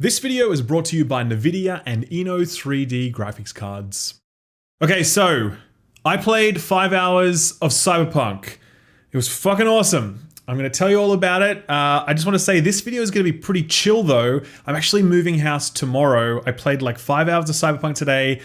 This video is brought to you by NVIDIA and Eno 3D graphics cards. Okay, so I played 5 hours of Cyberpunk. It was fucking awesome. I'm gonna tell you all about it. I just wanna say this video is gonna be pretty chill though. I'm actually moving house tomorrow. I played like 5 hours of Cyberpunk today.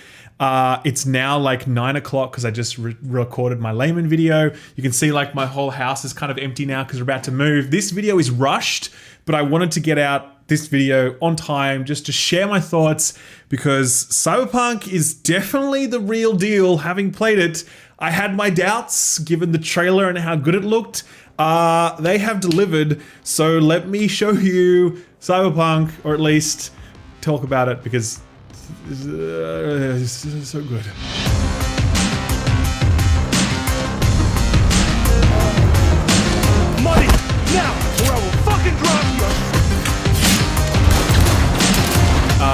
It's now like 9 o'clock because I just recorded my layman video. You can see like my whole house is kind of empty now because we're about to move. This video is rushed, but I wanted to get out this video on time just to share my thoughts because Cyberpunk is definitely the real deal. Having played it, I had my doubts given the trailer and how good it looked. They have delivered, so let me show you Cyberpunk, or at least talk about it because it's so good. Money now, or I will fucking drop you.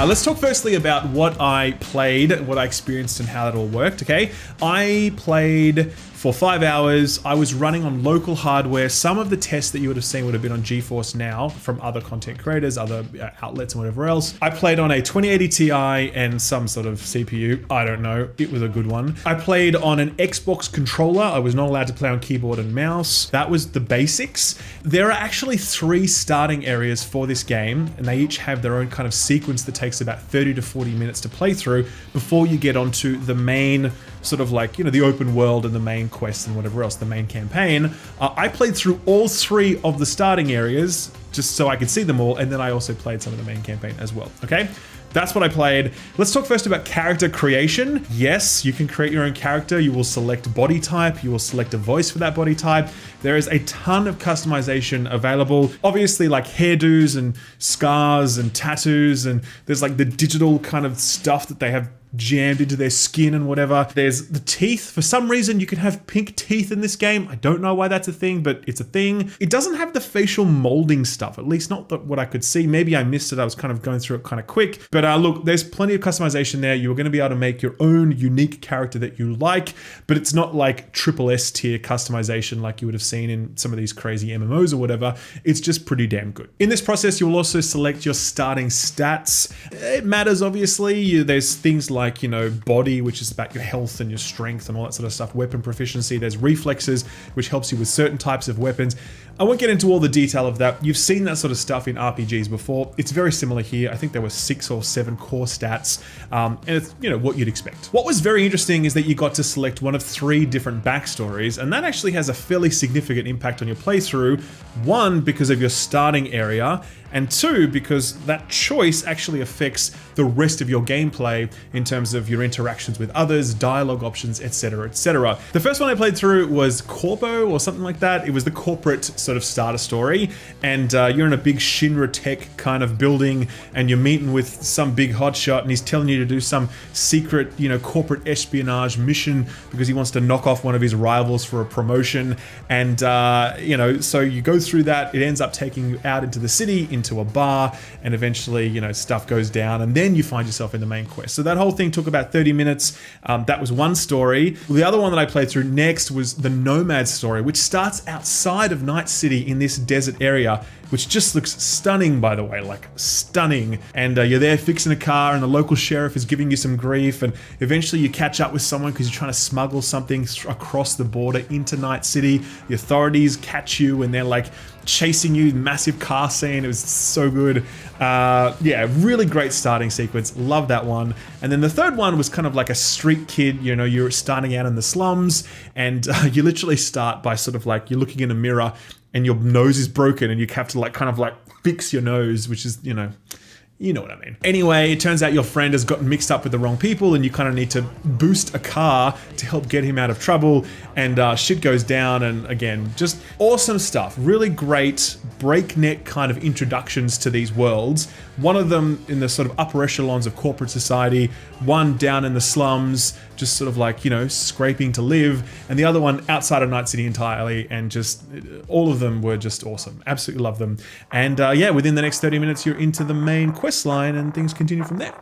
Let's talk firstly about what I played, what I experienced, and how that all worked, okay? I played for 5 hours. I was running on local hardware. Some of the tests that you would have seen would have been on GeForce Now from other content creators, other outlets and whatever else. I played on a 2080 Ti and some sort of CPU. I don't know. It was a good one. I played on an Xbox controller. I was not allowed to play on keyboard and mouse. That was the basics. There are actually 3 starting areas for this game, and they each have their own kind of sequence that takes about 30 to 40 minutes to play through before you get onto the main sort of like, you know, the open world and the main quest and whatever else, the main campaign. I played through all 3 of the starting areas just so I could see them all, and then I also played some of the main campaign as well, okay? That's what I played. Let's talk first about character creation. Yes, you can create your own character. You will select body type. You will select a voice for that body type. There is a ton of customization available. Obviously, like hairdos and scars and tattoos, and there's like the digital kind of stuff that they have jammed into their skin and whatever. There's the teeth. For some reason, you can have pink teeth in this game. I don't know why that's a thing, but it's a thing. It doesn't have the facial molding stuff, at least not what I could see. Maybe I missed it. I was kind of going through it kind of quick. But look, there's plenty of customization there. You're going to be able to make your own unique character that you like, but it's not like triple S tier customization like you would have seen in some of these crazy MMOs or whatever. It's just pretty damn good. In this process, you'll also select your starting stats. It matters, obviously. There's things like, you know, body, which is about your health and your strength and all that sort of stuff. Weapon proficiency. There's reflexes, which helps you with certain types of weapons. I won't get into all the detail of that. You've seen that sort of stuff in RPGs before. It's very similar here. I think there were 6 or 7 core stats, and it's, you know, what you'd expect. What was very interesting is that you got to select one of 3 different backstories, and that actually has a fairly significant impact on your playthrough. 1, because of your starting area, and 2, because that choice actually affects the rest of your gameplay in terms of your interactions with others, dialogue options, etc., etc. The first one I played through was Corpo or something like that. It was the corporate sort of starter story, and you're in a big Shinra Tech kind of building, and you're meeting with some big hotshot, and he's telling you to do some secret, you know, corporate espionage mission because he wants to knock off one of his rivals for a promotion. And you know, so you go through that. It ends up taking you out into the city, into a bar, and eventually, you know, stuff goes down, and then you find yourself in the main quest. So that whole thing took about 30 minutes. That was one story. The other one that I played through next was the Nomad story, which starts outside of Night City in this desert area, which just looks stunning, by the way, like stunning. And you're there fixing a car, and the local sheriff is giving you some grief, and eventually you catch up with someone because you're trying to smuggle something across the border into Night City. The authorities catch you, and they're like chasing you, massive car scene. It was so good. Yeah, really great starting sequence. Love that one. And then the third one was kind of like a street kid. You know, you're starting out in the slums, and you literally start by sort of like, you're looking in a mirror and your nose is broken, and you have to like kind of like fix your nose, which is, you know what I mean. Anyway, it turns out your friend has gotten mixed up with the wrong people, and you kind of need to boost a car to help get him out of trouble, and shit goes down. And again, just awesome stuff. Really great breakneck kind of introductions to these worlds. One of them in the sort of upper echelons of corporate society, one down in the slums, just sort of like, you know, scraping to live, and the other one outside of Night City entirely, and just all of them were just awesome. Absolutely love them. And yeah, within the next 30 minutes, you're into the main quest line, and things continue from there.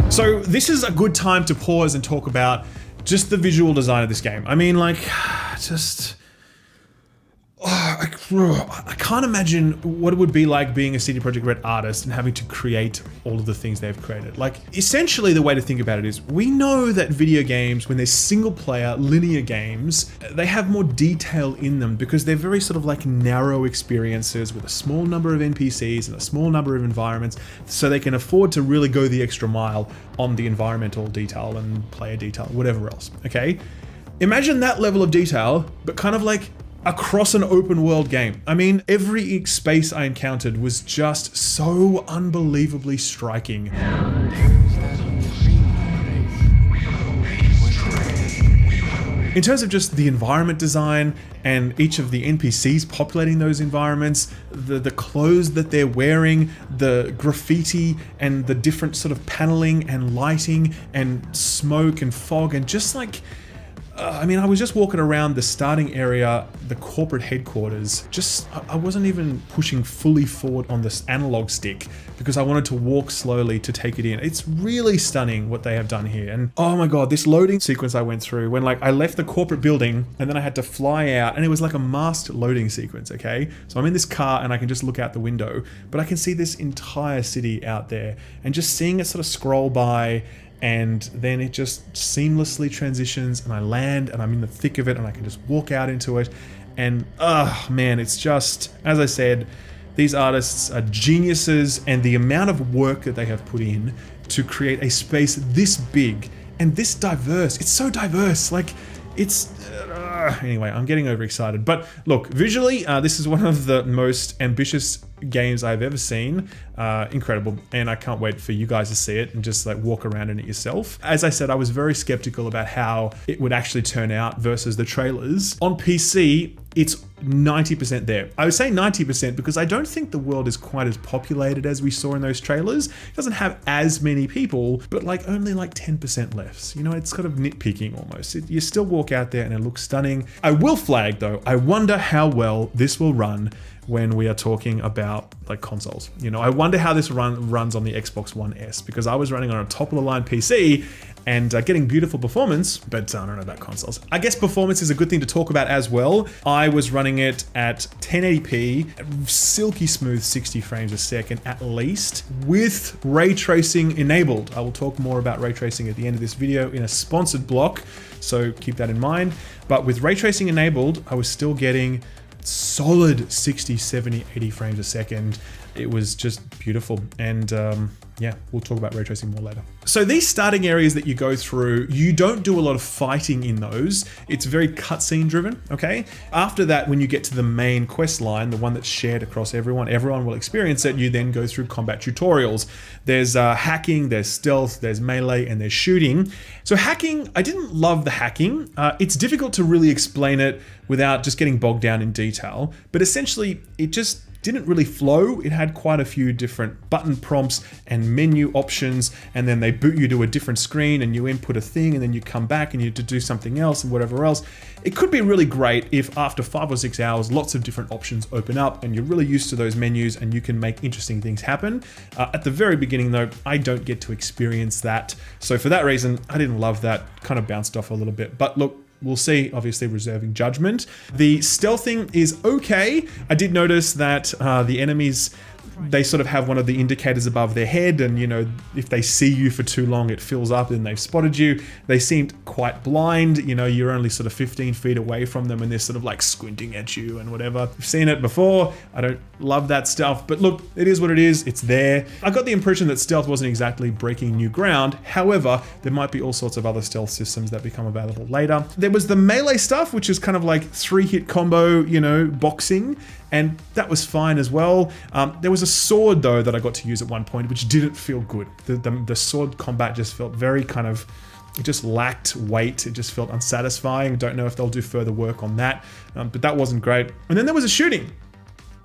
So this is a good time to pause and talk about just the visual design of this game. I mean, like, just... I can't imagine what it would be like being a CD Projekt Red artist and having to create all of the things they've created. Like, essentially the way to think about it is, we know that video games, when they're single player, linear games, they have more detail in them because they're very sort of like narrow experiences with a small number of NPCs and a small number of environments, so they can afford to really go the extra mile on the environmental detail and player detail, whatever else, okay? Imagine that level of detail, but kind of like across an open world game. I mean, every space I encountered was just so unbelievably striking. In terms of just the environment design and each of the NPCs populating those environments, the clothes that they're wearing, the graffiti and the different sort of paneling and lighting and smoke and fog and just like, I mean, I was just walking around the starting area, the corporate headquarters, I wasn't even pushing fully forward on this analog stick because I wanted to walk slowly to take it in. It's really stunning what they have done here. And oh my God, this loading sequence I went through when like I left the corporate building and then I had to fly out, and it was like a masked loading sequence, okay? So I'm in this car and I can just look out the window, but I can see this entire city out there, and just seeing it sort of scroll by, and then it just seamlessly transitions and I land and I'm in the thick of it and I can just walk out into it. And man, it's just, as I said, these artists are geniuses, and the amount of work that they have put in to create a space this big and this diverse. It's so diverse, like it's, anyway, I'm getting overexcited. But look, visually, this is one of the most ambitious games I've ever seen. Incredible, and I can't wait for you guys to see it and just like walk around in it yourself. As I said, I was very skeptical about how it would actually turn out versus the trailers. On PC, it's 90% there. I would say 90% because I don't think the world is quite as populated as we saw in those trailers. It doesn't have as many people, but like only like 10% left. You know, it's kind of nitpicking almost. You still walk out there and it looks stunning. I will flag though, I wonder how well this will run when we are talking about like consoles. You know, I wonder how this runs on the Xbox One S, because I was running on a top of the line PC and getting beautiful performance, but I don't know about consoles. I guess performance is a good thing to talk about as well. I was running it at 1080p, silky smooth 60 frames a second at least, with ray tracing enabled. I will talk more about ray tracing at the end of this video in a sponsored block, so keep that in mind. But with ray tracing enabled, I was still getting solid 60, 70, 80 frames a second. It was just beautiful. And yeah, we'll talk about ray tracing more later. So these starting areas that you go through, you don't do a lot of fighting in those. It's very cutscene driven, okay? After that, when you get to the main quest line, the one that's shared across everyone will experience it, you then go through combat tutorials. There's hacking, there's stealth, there's melee, and there's shooting. So hacking, I didn't love the hacking. It's difficult to really explain it without just getting bogged down in detail, but essentially it just didn't really flow. It had quite a few different button prompts and menu options, and then they boot you to a different screen and you input a thing and then you come back and you have to do something else and whatever else. It could be really great if after 5 or 6 hours, lots of different options open up and you're really used to those menus and you can make interesting things happen. At the very beginning though, I don't get to experience that. So for that reason, I didn't love that, kind of bounced off a little bit. But look, we'll see, obviously reserving judgment. The stealthing is okay. I did notice that the enemies, they sort of have one of the indicators above their head, and you know, if they see you for too long, it fills up and they've spotted you. They seemed quite blind, you know, you're only sort of 15 feet away from them and they're sort of like squinting at you and whatever. I've seen it before. I don't love that stuff, but look, it is what it is. It's there. I got the impression that stealth wasn't exactly breaking new ground. However, there might be all sorts of other stealth systems that become available later. There was the melee stuff, which is kind of like 3-hit combo, you know, boxing. And that was fine as well. There was a sword though that I got to use at one point, which didn't feel good. The sword combat just felt very kind of, it just lacked weight. It just felt unsatisfying. Don't know if they'll do further work on that, but that wasn't great. And then there was a shooting.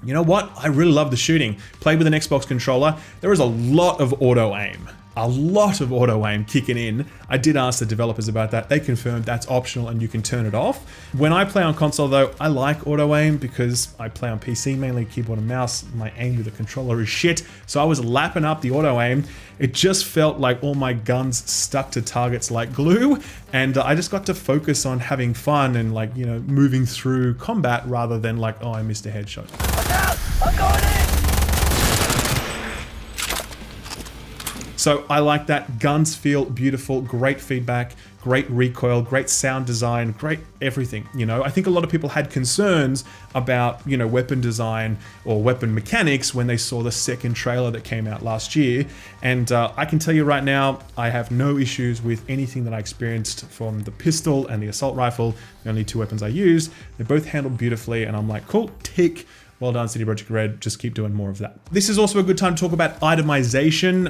You know what? I really love the shooting. Played with an Xbox controller. There is a lot of auto aim. a lot of auto aim kicking in. I did ask the developers about that. They confirmed that's optional and you can turn it off. When I play on console though, I like auto aim because I play on PC, mainly keyboard and mouse. My aim with the controller is shit. So I was lapping up the auto aim. It just felt like all my guns stuck to targets like glue. And I just got to focus on having fun and like, you know, moving through combat rather than like, oh, I missed a headshot. I'm going in! So I like that. Guns feel beautiful, great feedback, great recoil, great sound design, great everything, you know. I think a lot of people had concerns about, you know, weapon design or weapon mechanics when they saw the second trailer that came out last year. And I can tell you right now, I have no issues with anything that I experienced from the pistol and the assault rifle, the only two weapons I used. They're both handled beautifully and I'm like, cool, tick. Well done, CD Projekt Red. Just keep doing more of that. This is also a good time to talk about itemization.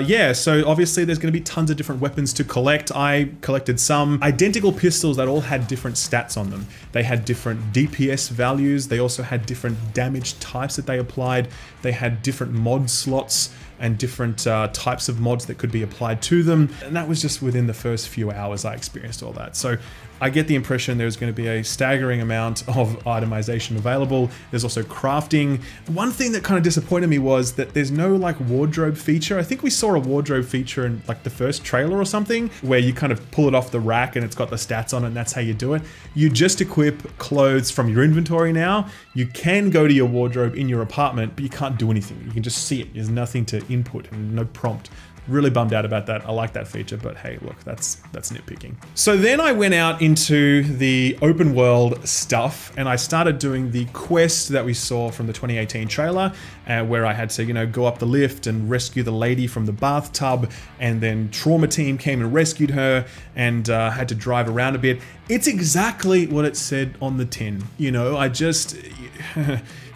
Yeah, so obviously there's going to be tons of different weapons to collect. I collected some identical pistols that all had different stats on them. They had different DPS values. They also had different damage types that they applied. They had different mod slots and different types of mods that could be applied to them. And that was just within the first few hours I experienced all that. So I get the impression there's going to be a staggering amount of itemization available. There's also crafting. One thing that kind of disappointed me was that there's no like wardrobe feature. I think we saw a wardrobe feature in like the first trailer or something where you kind of pull it off the rack and it's got the stats on it and that's how you do it. You just equip clothes from your inventory now. You can go to your wardrobe in your apartment, but you can't do anything. You can just see it. There's nothing to input and no prompt. Really bummed out about that. I like that feature, but hey, look, that's nitpicking. So then I went out into the open world stuff and I started doing the quest that we saw from the 2018 trailer, where I had to, you know, go up the lift and rescue the lady from the bathtub, and then Trauma Team came and rescued her and had to drive around a bit. It's exactly what it said on the tin. You know,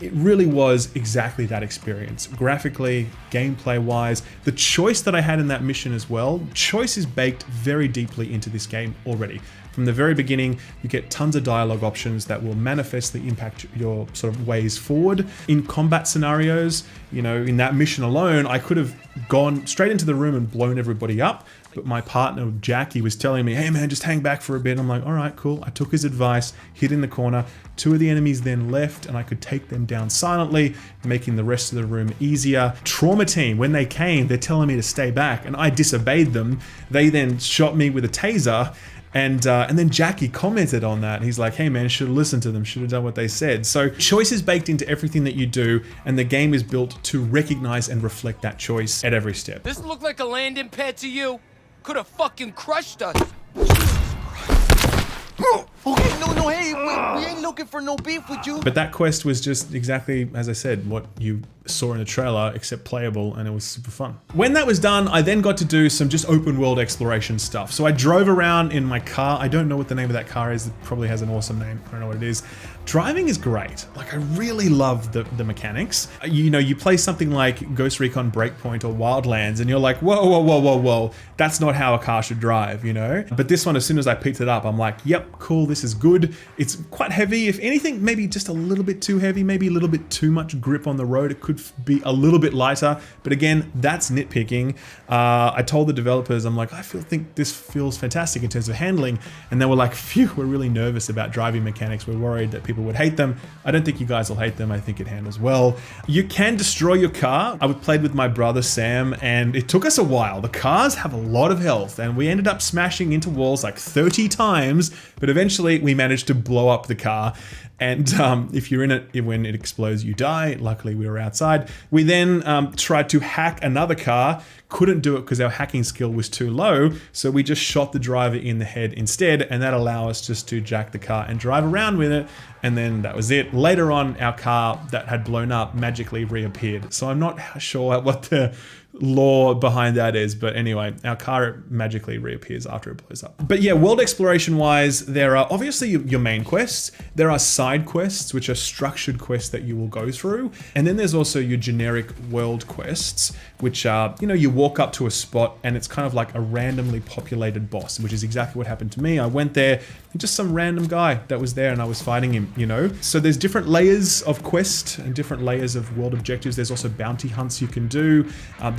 it really was exactly that experience. Graphically, gameplay wise, the choice that I had in that mission as well, choice is baked very deeply into this game already. From the very beginning, you get tons of dialogue options that will manifestly impact your sort of ways forward. In combat scenarios, you know, in that mission alone, I could have gone straight into the room and blown everybody up. But my partner, Jackie, was telling me, hey man, just hang back for a bit. I'm like, all right, cool. I took his advice, hid in the corner. Two of the enemies then left and I could take them down silently, making the rest of the room easier. Trauma Team, when they came, they're telling me to stay back and I disobeyed them. They then shot me with a taser. And then Jackie commented on that. He's like, hey man, should have listened to them, should have done what they said. So choice is baked into everything that you do, and the game is built to recognize and reflect that choice at every step. This look like a landing pad to you? Could have fucking crushed us. Okay, no, hey, we ain't looking for no beef with you. But that quest was just exactly, as I said, what you saw in the trailer, except playable, and it was super fun. When that was done, I then got to do some just open world exploration stuff. So I drove around in my car. I don't know what the name of that car is. It probably has an awesome name. I don't know what it is. Driving is great. Like, I really love the mechanics. You know, you play something like Ghost Recon Breakpoint or Wildlands, and you're like, whoa. That's not how a car should drive, you know? But this one, as soon as I picked it up, I'm like, yep, cool, this is good. It's quite heavy. If anything, maybe just a little bit too heavy, maybe a little bit too much grip on the road. It could be a little bit lighter, but again, that's nitpicking. I told the developers, I'm like, I think this feels fantastic in terms of handling, and they were like, phew, we're really nervous about driving mechanics. We're worried that people would hate them. I don't think you guys will hate them. I think it handles well. You can destroy your car. I played with my brother Sam, and it took us a while. The cars have a lot of health, and we ended up smashing into walls like 30 times, but eventually we managed to blow up the car. And if you're in it, when it explodes, you die. Luckily, we were outside. We then tried to hack another car, couldn't do it because our hacking skill was too low. So we just shot the driver in the head instead, and that allowed us just to jack the car and drive around with it. And then that was it. Later on, our car that had blown up magically reappeared. So I'm not sure what the lore behind that is, but anyway, our car magically reappears after it blows up. But yeah, world exploration wise, there are obviously your main quests. There are side quests, which are structured quests that you will go through. And then there's also your generic world quests, which are, you know, you walk up to a spot and it's kind of like a randomly populated boss, which is exactly what happened to me. I went there, and just some random guy that was there and I was fighting him, you know? So there's different layers of quest and different layers of world objectives. There's also bounty hunts you can do.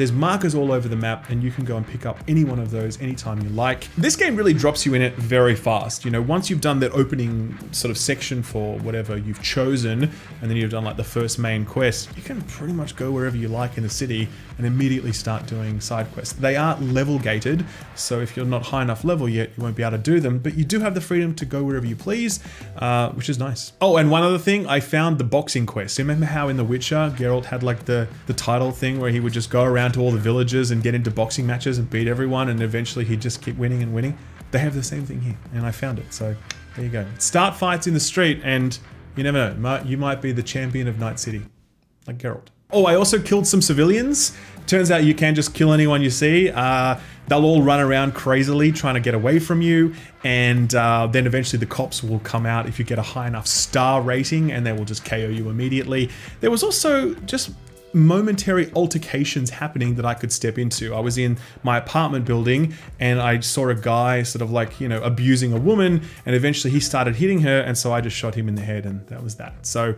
There's markers all over the map, and you can go and pick up any one of those anytime you like. This game really drops you in it very fast. You know, once you've done that opening sort of section for whatever you've chosen, and then you've done like the first main quest, you can pretty much go wherever you like in the city and immediately start doing side quests. They are level gated, so if you're not high enough level yet, you won't be able to do them, but you do have the freedom to go wherever you please, which is nice. Oh, and one other thing, I found the boxing quest. Remember how in The Witcher, Geralt had like the title thing where he would just go around to all the villages and get into boxing matches and beat everyone, and eventually he'd just keep winning and winning? They have the same thing here, and I found it, so there you go. Start fights in the street, and you never know, you might be the champion of Night City, like Geralt. Oh, I also killed some civilians. Turns out you can just kill anyone you see. They'll all run around crazily trying to get away from you, and then eventually the cops will come out if you get a high enough star rating, and they will just KO you immediately. There was also just momentary altercations happening that I could step into. I was in my apartment building and I saw a guy sort of like, you know, abusing a woman, and eventually he started hitting her, and so I just shot him in the head, and that was that. So,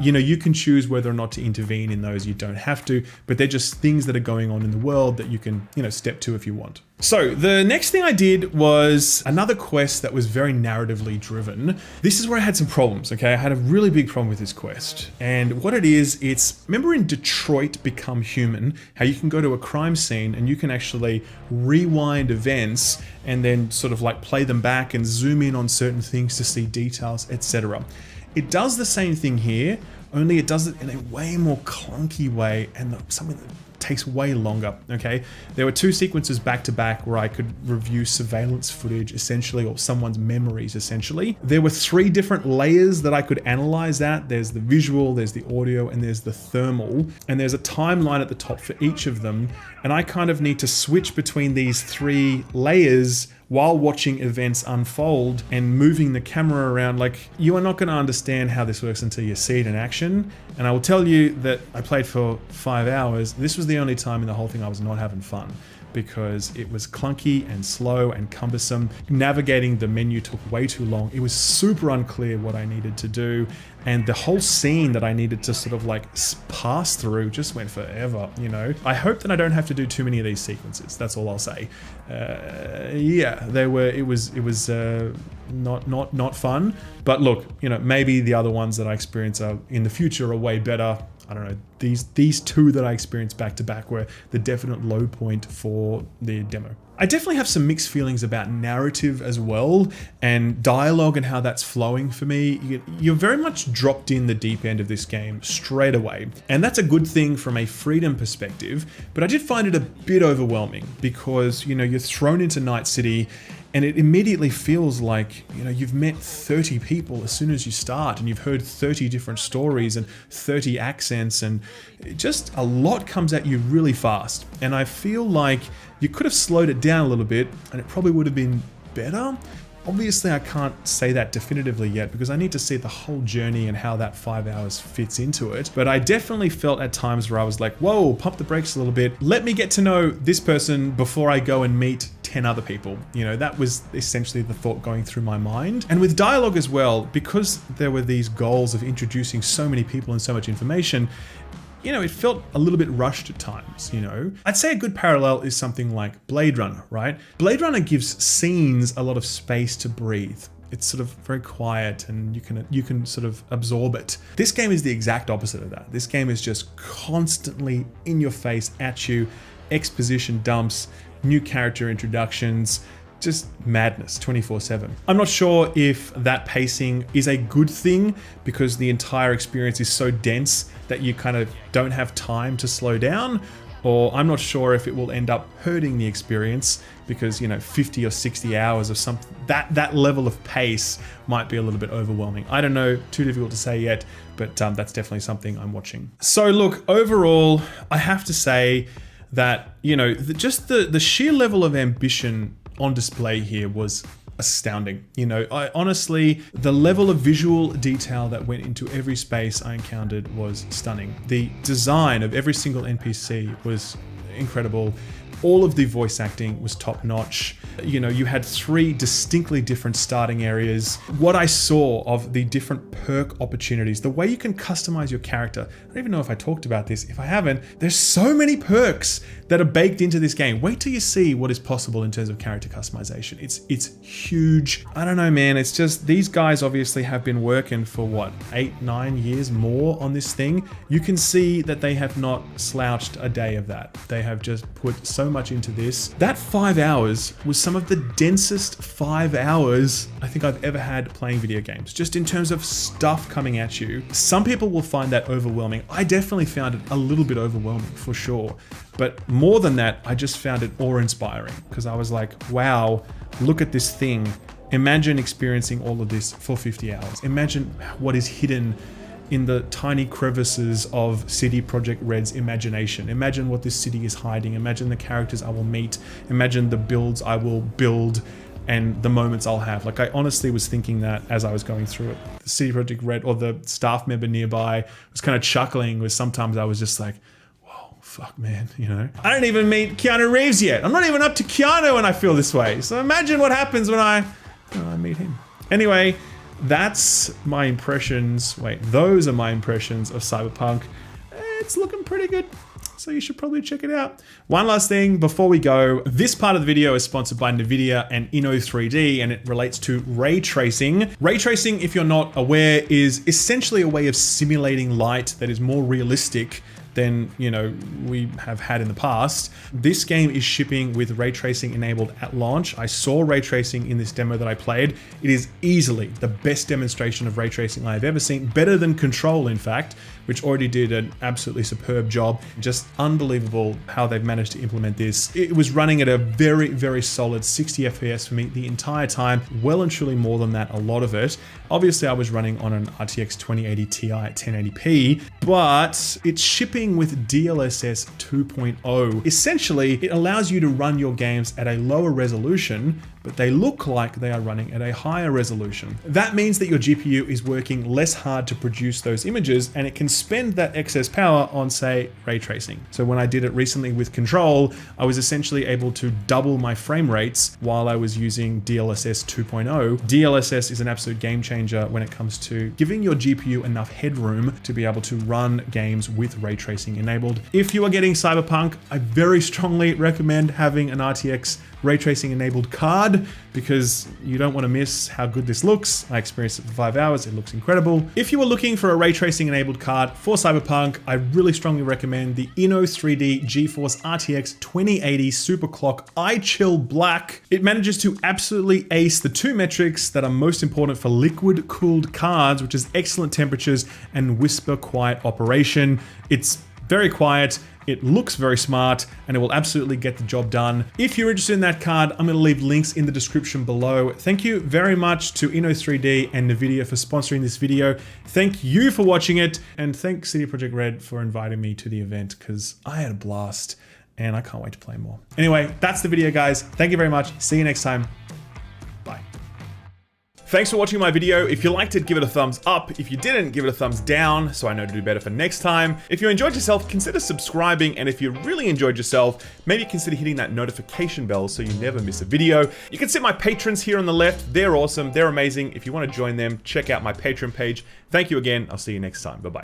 you know, you can choose whether or not to intervene in those. You don't have to, but they're just things that are going on in the world that you can, you know, step to if you want. So the next thing I did was another quest that was very narratively driven. This is where I had some problems, okay? I had a really big problem with this quest. And what it is, it's, remember in Detroit Become Human, how you can go to a crime scene and you can actually rewind events and then sort of like play them back and zoom in on certain things to see details, etc. It does the same thing here, only it does it in a way more clunky way and something that takes way longer, okay? There were two sequences back to back where I could review surveillance footage essentially, or someone's memories essentially. There were 3 different layers that I could analyze that. There's the visual, there's the audio, and there's the thermal. And there's a timeline at the top for each of them. And I kind of need to switch between these 3 layers while watching events unfold and moving the camera around. Like, you are not going to understand how this works until you see it in action. And I will tell you that I played for 5 hours. This was the only time in the whole thing I was not having fun, because it was clunky and slow and cumbersome. Navigating the menu took way too long. It was super unclear what I needed to do. And the whole scene that I needed to sort of like pass through just went forever, you know? I hope that I don't have to do too many of these sequences. That's all I'll say. Yeah, it was not fun. But look, you know, maybe the other ones that I experience are in the future are way better. I don't know, these 2 that I experienced back to back were the definite low point for the demo. I definitely have some mixed feelings about narrative as well, and dialogue and how that's flowing for me. You're very much dropped in the deep end of this game straight away, and that's a good thing from a freedom perspective, but I did find it a bit overwhelming because, you know, you're thrown into Night City and it immediately feels like, you know, you've met 30 people as soon as you start, and you've heard 30 different stories and 30 accents, and just a lot comes at you really fast. And I feel like you could have slowed it down a little bit and it probably would have been better. Obviously, I can't say that definitively yet because I need to see the whole journey and how that 5 hours fits into it. But I definitely felt at times where I was like, whoa, pump the brakes a little bit. Let me get to know this person before I go and meet 10 other people. You know, that was essentially the thought going through my mind. And with dialogue as well, because there were these goals of introducing so many people and so much information, you know, it felt a little bit rushed at times, you know. I'd say a good parallel is something like Blade Runner, right? Blade Runner gives scenes a lot of space to breathe. It's sort of very quiet and you can sort of absorb it. This game is the exact opposite of that. This game is just constantly in your face, at you, exposition dumps, new character introductions, just madness 24/7. I'm not sure if that pacing is a good thing because the entire experience is so dense that you kind of don't have time to slow down, or I'm not sure if it will end up hurting the experience because, you know, 50 or 60 hours of something, that level of pace might be a little bit overwhelming. I don't know, too difficult to say yet, but that's definitely something I'm watching. So look, overall, I have to say that, you know, just the sheer level of ambition on display here was astounding. You know, I honestly, the level of visual detail that went into every space I encountered was stunning. The design of every single NPC was incredible. All of the voice acting was top notch. You know, you had 3 distinctly different starting areas. What I saw of the different perk opportunities, the way you can customize your character. I don't even know if I talked about this. If I haven't, there's so many perks that are baked into this game. Wait till you see what is possible in terms of character customization. It's huge. I don't know, man. It's just, these guys obviously have been working for what, 8-9 years more on this thing. You can see that they have not slouched a day of that. They have just put so much into this. That 5 hours was some of the densest 5 hours I think I've ever had playing video games, just in terms of stuff coming at you. Some people will find that overwhelming. I definitely found it a little bit overwhelming for sure. But more than that, I just found it awe-inspiring because I was like, wow, look at this thing. Imagine experiencing all of this for 50 hours. Imagine what is hidden in the tiny crevices of CD Projekt Red's imagination. Imagine what this city is hiding. Imagine the characters I will meet. Imagine the builds I will build and the moments I'll have. Like, I honestly was thinking that as I was going through it. The CD Projekt Red or the staff member nearby was kind of chuckling, with sometimes I was just like, whoa, fuck man, you know? I don't even meet Keanu Reeves yet. I'm not even up to Keanu and I feel this way. So imagine what happens when I meet him. Anyway, that's my impressions. Wait, those are my impressions of Cyberpunk. It's looking pretty good, so you should probably check it out. One last thing before we go. This part of the video is sponsored by NVIDIA and Inno3D, and it relates to ray tracing. Ray tracing, if you're not aware, is essentially a way of simulating light that is more realistic than, you know, we have had in the past. This game is shipping with ray tracing enabled at launch. I saw ray tracing in this demo that I played. It is easily the best demonstration of ray tracing I've ever seen, better than Control, in fact, which already did an absolutely superb job. Just unbelievable how they've managed to implement this. It was running at a very, very solid 60 FPS for me the entire time. Well and truly more than that, a lot of it. Obviously, I was running on an RTX 2080 Ti at 1080p, but it's shipping with DLSS 2.0. Essentially, it allows you to run your games at a lower resolution, but they look like they are running at a higher resolution. That means that your GPU is working less hard to produce those images, and it can spend that excess power on, say, ray tracing. So when I did it recently with Control, I was essentially able to double my frame rates while I was using DLSS 2.0. DLSS is an absolute game changer when it comes to giving your GPU enough headroom to be able to run games with ray tracing enabled. If you are getting Cyberpunk, I very strongly recommend having an RTX ray tracing enabled card, because you don't want to miss how good this looks. I experienced it for 5 hours. It looks incredible. If you are looking for a ray tracing enabled card for Cyberpunk, I really strongly recommend the Inno3D GeForce RTX 2080 Superclock iChill Black. It manages to absolutely ace the 2 metrics that are most important for liquid cooled cards, which is excellent temperatures and whisper quiet operation. It's very quiet. It looks very smart, and it will absolutely get the job done. If you're interested in that card, I'm going to leave links in the description below. Thank you very much to Inno3D and NVIDIA for sponsoring this video. Thank you for watching it, and thank CD Projekt Red for inviting me to the event, because I had a blast, and I can't wait to play more. Anyway, that's the video, guys. Thank you very much. See you next time. Bye. Thanks for watching my video. If you liked it, give it a thumbs up. If you didn't, give it a thumbs down so I know to do better for next time. If you enjoyed yourself, consider subscribing. And if you really enjoyed yourself, maybe consider hitting that notification bell so you never miss a video. You can see my patrons here on the left. They're awesome. They're amazing. If you want to join them, check out my Patreon page. Thank you again. I'll see you next time. Bye-bye.